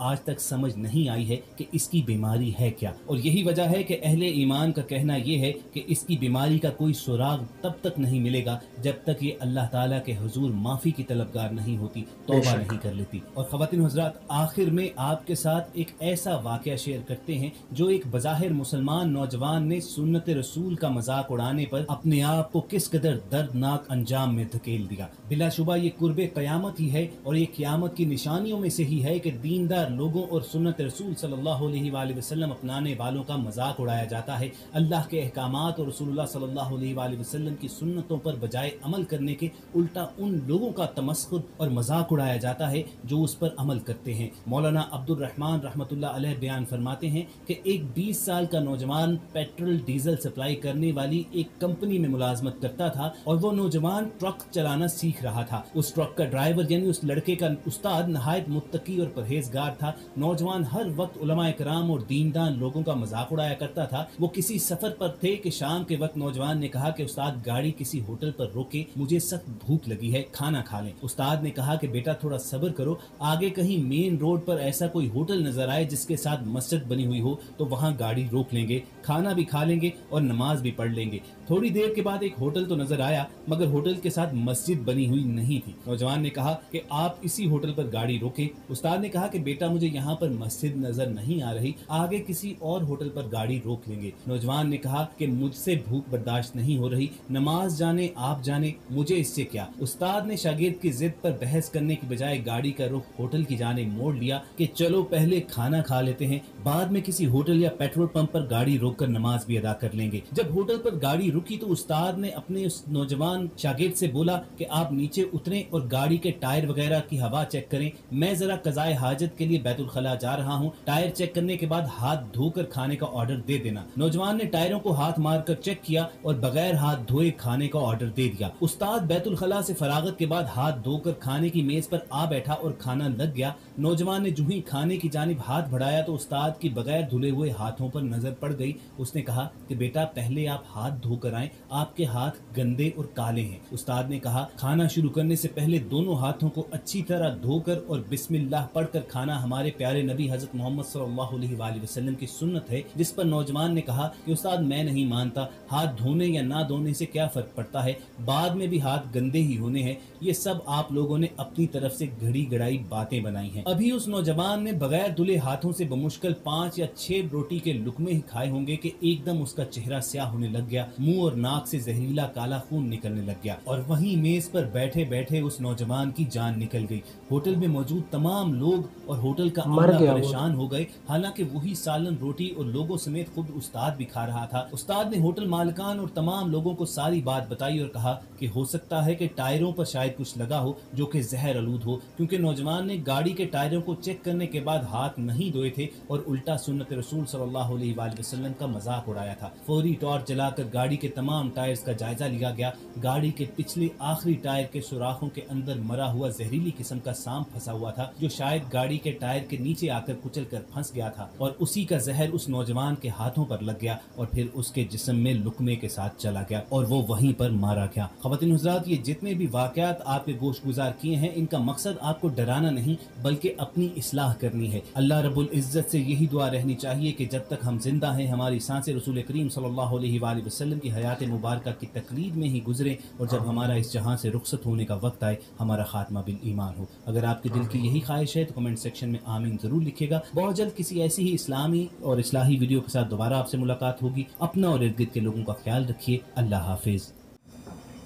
آج تک سمجھ نہیں آئی ہے کہ اس کی بیماری ہے کیا، اور یہی وجہ ہے کہ اہل ایمان کا کہنا یہ ہے کہ اس کی بیماری کا کوئی سراغ تب تک نہیں ملے گا جب تک یہ اللہ تعالیٰ کے حضور معافی کی طلبگار نہیں ہوتی، توبہ نہیں کر لیتی۔ اور خواتین حضرات، آخر میں آپ کے ساتھ ایک ایسا واقعہ شیئر کرتے ہیں جو ایک بظاہر مسلمان نوجوان نے سنت رسول کا مذاق اڑانے پر اپنے آپ کو کس قدر دردناک انجام میں دھکیل دیا۔ بلا شبہ یہ قرب قیامت ہی ہے، اور یہ قیامت کی نشانیوں میں سے ہی ہے کہ دیندار لوگوں اور سنت رسول صلی اللہ علیہ وآلہ وسلم اپنانے والوں کا مذاق اڑایا جاتا ہے۔ اللہ کے احکامات اور رسول اللہ صلی اللہ علیہ وآلہ وسلم کی سنتوں پر بجائے عمل کرنے کے الٹا ان لوگوں کا تمسخر اور مذاق اڑایا جاتا ہے جو اس پر عمل کرتے ہیں۔ مولانا عبد الرحمن رحمۃ اللہ علیہ بیان فرماتے ہیں کہ ایک 20 سال کا نوجوان پیٹرول ڈیزل سپلائی کرنے والی ایک کمپنی میں ملازمت کرتا تھا، اور وہ نوجوان ٹرک چلانا سیکھ رہا تھا۔ اس ٹرک کا ڈرائیور یعنی اس لڑکے کا استاد نہایت متقی اور پرہیزگار تھا۔ نوجوان ہر وقت علماء کرام اور دیندان لوگوں کا مذاق اڑایا کرتا تھا۔ وہ کسی سفر پر تھے کہ شام کے وقت نوجوان نے کہا کہ استاد گاڑی کسی ہوٹل پر روکے، مجھے سخت بھوک لگی ہے، کھانا کھا لیں۔ استاد نے کہا کہ بیٹا تھوڑا صبر کرو، آگے کہیں مین روڈ پر ایسا کوئی ہوٹل نظر آئے جس کے ساتھ مسجد بنی ہوئی ہو تو وہاں گاڑی روک لیں گے، کھانا بھی کھا لیں گے اور نماز بھی پڑھ لیں گے۔ تھوڑی دیر کے بعد ایک ہوٹل تو نظر آیا، مگر ہوٹل کے ساتھ مسجد بنی ہوئی نہیں تھی۔ نوجوان نے کہا کہ آپ اسی ہوٹل پر گاڑی روکیں۔ استاد نے کہا کہ بیٹا مجھے یہاں پر مسجد نظر نہیں آ رہی، آگے کسی اور ہوٹل پر گاڑی روک لیں گے۔ نوجوان نے کہا کہ مجھ سے بھوک برداشت نہیں ہو رہی، نماز جانے آپ جانے، مجھے اس سے کیا۔ استاد نے شاگرد کی ضد پر بحث کرنے کی بجائے گاڑی کا رخ ہوٹل کی جانب موڑ لیا کہ چلو پہلے کھانا کھا لیتے ہیں، بعد میں کسی ہوٹل یا پیٹرول پمپ پر گاڑی روک کر نماز بھی ادا کر لیں گے۔ جب ہوٹل پر گاڑی رکی تو استاد نے اپنے اس نوجوان شاگرد سے بولا کہ آپ نیچے اتریں اور گاڑی کے ٹائر وغیرہ کی ہوا چیک کریں، میں ذرا قضائے حاجت کے لیے بیت الخلاء جا رہا ہوں، ٹائر چیک کرنے کے بعد ہاتھ دھو کر کھانے کا آرڈر دے دینا۔ نوجوان نے ٹائروں کو ہاتھ مار کر چیک کیا اور بغیر ہاتھ دھوئے کھانے کا آرڈر دے دیا۔ استاد بیت الخلاء سے فراغت کے بعد ہاتھ دھو کر کھانے کی میز پر آ بیٹھا اور کھانا لگ گیا۔ نوجوان نے جو ہی کھانے کی جانب ہاتھ بڑھایا تو استاد کی بغیر دھلے ہوئے ہاتھوں پر نظر پڑ گئی۔ اس نے کہا کہ بیٹا پہلے آپ ہاتھ دھو کر آئیں، آپ کے ہاتھ گندے اور کالے ہیں۔ استاد نے کہا کھانا شروع کرنے سے پہلے دونوں ہاتھوں کو اچھی طرح دھو کر اور بسم اللہ پڑھ کر کھانا ہمارے پیارے نبی حضرت محمد صلی اللہ علیہ وآلہ وسلم کی سنت ہے۔ جس پر نوجوان نے کہا کہ استاد میں نہیں مانتا، ہاتھ دھونے یا نہ دھونے سے کیا فرق پڑتا ہے، بعد میں بھی ہاتھ گندے ہی ہونے ہیں، یہ سب آپ لوگوں نے اپنی طرف سے گھڑی گڑائی باتیں بنائی ہیں۔ ابھی اس نوجوان نے بغیر دھلے ہاتھوں سے بمشکل 5 یا 6 روٹی کے لقمے ہی کھائے ہوں گے کہ ایک دم اس کا چہرہ سیاہ ہونے لگ گیا، منہ اور ناک سے زہریلا کالا خون نکلنے لگ گیا، اور وہیں میز پر بیٹھے بیٹھے اس نوجوان کی جان نکل گئی۔ ہوٹل میں موجود تمام لوگ اور ہوٹل کا عملہ پریشان ہو گئے، حالانکہ وہی سالن روٹی اور لوگوں سمیت خود استاد بھی کھا رہا تھا۔ استاد نے ہوٹل مالکان اور تمام لوگوں کو ساری بات بتائی اور کہا کہ ہو سکتا ہے کہ ٹائروں پر شاید کچھ لگا ہو جو کہ زہر آلود ہو، کیونکہ نوجوان نے گاڑی کے ٹائروں کو چیک کرنے کے بعد ہاتھ نہیں دھوئے تھے اور الٹا سنت رسول صلی اللہ علیہ وآلہ وسلم کا مذاق اڑایا تھا۔ فوری ٹارچ جلا کر گاڑی کے تمام ٹائرز کا جائزہ لیا گیا۔ گاڑی کے پچھلے آخری ٹائر کے سوراخوں کے اندر مرا ہوا زہریلی قسم کا سانپ پھنسا ہوا تھا جو شاید گاڑی کے ٹائر کے نیچے آ کر کچل کر پھنس گیا تھا، اور اسی کا زہر اس نوجوان کے ہاتھوں پر لگ گیا اور پھر اس کے جسم میں لقمے کے ساتھ چلا گیا اور وہ وہیں پر مارا گیا۔ خواتین حضرات، یہ جتنے بھی واقعات آپ کے گوش گزار کیے ہیں ان کا مقصد آپ کو ڈرانا نہیں بلکہ اپنی اصلاح کرنی ہے۔ اللہ رب العزت سے یہی دعا رہنی چاہیے کہ جب تک ہم زندہ ہیں ہماری سانسیں رسول کریم صلی اللہ علیہ وآلہ وسلم کی حیات مبارکہ کی تقلید میں ہی گزریں، اور جب ہمارا اس جہاں سے رخصت ہونے کا وقت آئے ہمارا خاتمہ بالایمان ہو۔ اگر آپ کے دل کی یہی خواہش ہے تو کمنٹ سیکشن میں آمین ضرور لکھیے گا۔ بہت جلد کسی ایسی ہی اسلامی اور اصلاحی ویڈیو کے ساتھ دوبارہ آپ سے ملاقات ہوگی۔ اپنا اور ارد گرد کے لوگوں کا خیال رکھیے۔ اللہ حافظ۔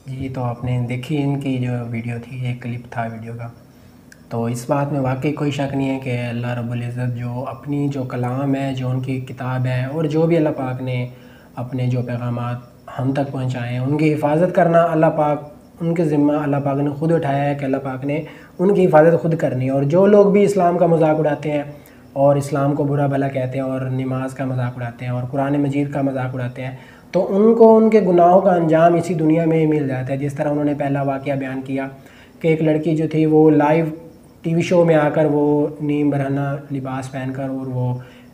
جی تو آپ نے دیکھی ان کی جو ویڈیو تھی، ایک کلپ تھا ویڈیو کا، تو اس بات میں واقعی کوئی شک نہیں ہے کہ اللہ رب العزت جو اپنی جو کلام ہے، جو ان کی کتاب ہے، اور جو بھی اللہ پاک نے اپنے جو پیغامات ہم تک پہنچائے ہیں ان کی حفاظت کرنا اللہ پاک ان کے ذمہ اللہ پاک نے خود اٹھایا ہے کہ اللہ پاک نے ان کی حفاظت خود کرنی ہے۔ اور جو لوگ بھی اسلام کا مذاق اڑاتے ہیں اور اسلام کو برا بھلا کہتے ہیں اور نماز کا مذاق اڑاتے ہیں اور قرآن مجید کا مذاق اڑاتے ہیں تو ان کو ان کے گناہوں کا انجام اسی دنیا میں ہی مل جاتا ہے۔ جس طرح انہوں نے پہلا واقعہ بیان کیا کہ ایک لڑکی جو تھی وہ لائیو ٹی وی شو میں آ کر وہ نیم برہنہ لباس پہن کر اور وہ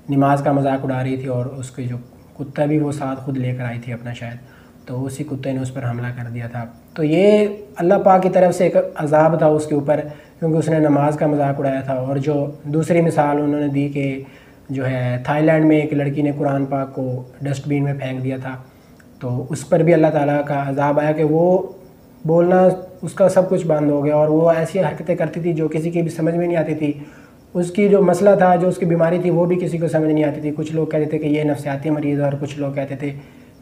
نماز کا مذاق اڑا رہی تھی، اور اس کے جو کتا بھی وہ ساتھ خود لے کر آئی تھی اپنا شاید، تو اسی کتے نے اس پر حملہ کر دیا تھا۔ تو یہ اللہ پاک کی طرف سے ایک عذاب تھا اس کے اوپر کیونکہ اس نے نماز کا مذاق اڑایا تھا۔ اور جو دوسری مثال انہوں نے دی کہ جو ہے تھائی لینڈ میں ایک لڑکی نے قرآن پاک کو ڈسٹ بین میں پھینک دیا تھا، تو اس پر بھی اللہ تعالیٰ کا عذاب آیا کہ وہ بولنا اس کا سب کچھ بند ہو گیا، اور وہ ایسی حرکتیں کرتی تھی جو کسی کی بھی سمجھ میں نہیں آتی تھی۔ اس کی جو مسئلہ تھا، جو اس کی بیماری تھی، وہ بھی کسی کو سمجھ نہیں آتی تھی۔ کچھ لوگ کہتے تھے کہ یہ نفسیاتی مریض ہے، اور کچھ لوگ کہتے تھے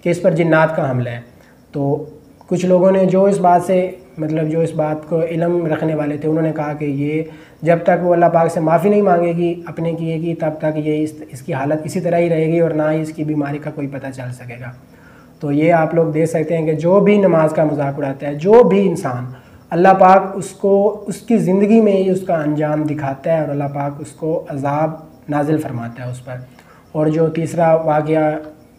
کہ اس پر جنات کا حملہ ہے۔ تو کچھ لوگوں نے جو اس بات سے جو اس بات کو علم رکھنے والے تھے، انہوں نے کہا کہ یہ جب تک وہ اللہ پاک سے معافی نہیں مانگے گی اپنے کیے کی، تب تک یہ اس کی حالت اسی طرح ہی رہے گی، اور نہ ہی اس کی بیماری کا کوئی پتہ چل سکے گا۔ تو یہ آپ لوگ دیکھ سکتے ہیں کہ جو بھی نماز کا مذاق اڑاتا ہے، جو بھی انسان، اللہ پاک اس کو اس کی زندگی میں ہی اس کا انجام دکھاتا ہے، اور اللہ پاک اس کو عذاب نازل فرماتا ہے اس پر۔ اور جو تیسرا واقعہ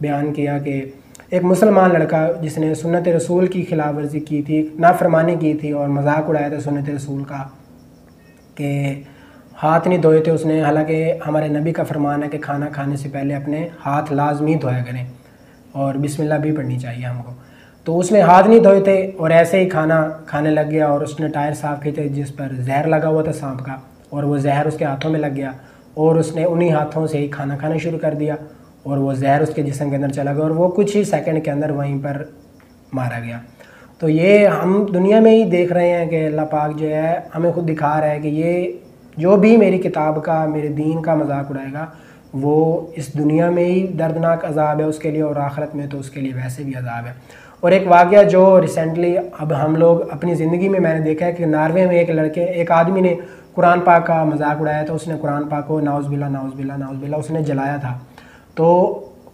بیان کیا کہ ایک مسلمان لڑکا جس نے سنت رسول کی خلاف ورزی کی تھی، نافرمانی کی تھی، اور مذاق اڑایا تھا سنت رسول کا کہ ہاتھ نہیں دھوئے تھے اس نے، حالانکہ ہمارے نبی کا فرمان ہے کہ کھانا کھانے سے پہلے اپنے ہاتھ لازمی دھویا کریں، اور بسم اللہ بھی پڑھنی چاہیے ہم کو۔ تو اس نے ہاتھ نہیں دھوئے تھے اور ایسے ہی کھانا کھانے لگ گیا، اور اس نے ٹائر صاف کیے تھے جس پر زہر لگا ہوا تھا سانپ کا، اور وہ زہر اس کے ہاتھوں میں لگ گیا، اور اس نے انہی ہاتھوں سے ہی کھانا کھانا شروع کر دیا، اور وہ زہر اس کے جسم کے اندر چلا گیا، اور وہ کچھ ہی سیکنڈ کے اندر وہیں پر مارا گیا۔ تو یہ ہم دنیا میں ہی دیکھ رہے ہیں کہ اللہ پاک جو ہے ہمیں خود دکھا رہا ہے کہ یہ جو بھی میری کتاب کا، میرے دین کا مذاق اڑائے گا، وہ اس دنیا میں ہی دردناک عذاب ہے اس کے لیے، اور آخرت میں تو اس کے لیے ویسے بھی عذاب ہے۔ اور ایک واقعہ جو ریسنٹلی اب ہم لوگ اپنی زندگی میں نے دیکھا ہے کہ ناروے میں ایک آدمی نے قرآن پاک کا مذاق اڑایا تھا، اس نے قرآن پاک کو نعوذ باللہ نعوذ باللہ نعوذ باللہ اس نے جلایا تھا۔ تو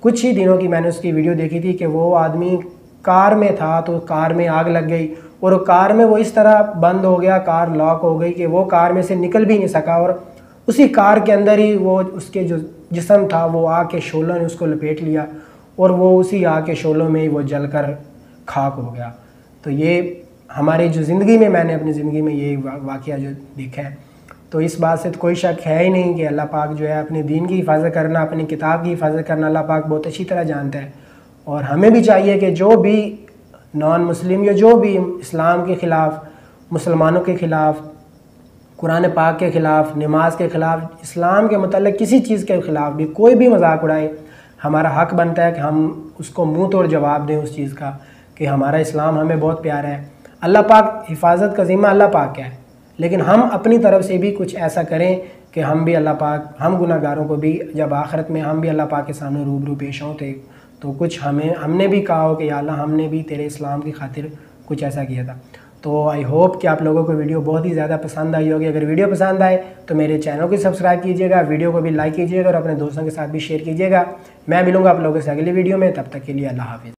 کچھ ہی دنوں کی میں نے اس کی ویڈیو دیکھی تھی کہ وہ آدمی کار میں تھا، تو کار میں آگ لگ گئی، اور کار میں وہ اس طرح بند ہو گیا، کار لاک ہو گئی کہ وہ کار میں سے نکل بھی نہیں سکا، اور اسی کار کے اندر ہی وہ اس کے جو جسم تھا وہ آگ کے شعلوں نے اس کو لپیٹ لیا، اور وہ اسی آگ کے شعلوں میں ہی وہ جل کر خاک ہو گیا۔ تو یہ ہماری جو زندگی میں نے اپنی زندگی میں یہ واقعہ جو دیکھا ہے، تو اس بات سے تو کوئی شک ہے ہی نہیں کہ اللہ پاک جو ہے اپنے دین کی حفاظت کرنا، اپنی کتاب کی حفاظت کرنا اللہ پاک بہت اچھی طرح جانتا ہے۔ اور ہمیں بھی چاہیے کہ جو بھی نان مسلم یا جو بھی اسلام کے خلاف، مسلمانوں کے خلاف، قرآن پاک کے خلاف، نماز کے خلاف، اسلام کے متعلق کسی چیز کے خلاف بھی کوئی بھی مذاق اڑائے، ہمارا حق بنتا ہے کہ ہم اس کو منہ توڑ جواب دیں اس چیز کا کہ ہمارا اسلام ہمیں بہت پیارا ہے۔ اللہ پاک حفاظت کا ذمہ اللہ پاک ہے، لیکن ہم اپنی طرف سے بھی کچھ ایسا کریں کہ ہم بھی اللہ پاک، ہم گناہ گاروں کو بھی جب آخرت میں ہم بھی اللہ پاک کے سامنے روبرو پیش ہوں تو کچھ ہم نے بھی کہا ہو کہ یا اللہ ہم نے بھی تیرے اسلام کی خاطر کچھ ایسا کیا تھا۔ تو آئی ہوپ کہ آپ لوگوں کو ویڈیو بہت ہی زیادہ پسند آئی ہوگی۔ اگر ویڈیو پسند آئے تو میرے چینل کو سبسکرائب کیجیے گا، ویڈیو کو بھی لائک کیجیے گا، اور اپنے دوستوں کے ساتھ بھی شیئر کیجیے گا۔ میں ملوں گا آپ لوگوں سے اگلی ویڈیو میں، تب تک کے لیے اللہ حافظ۔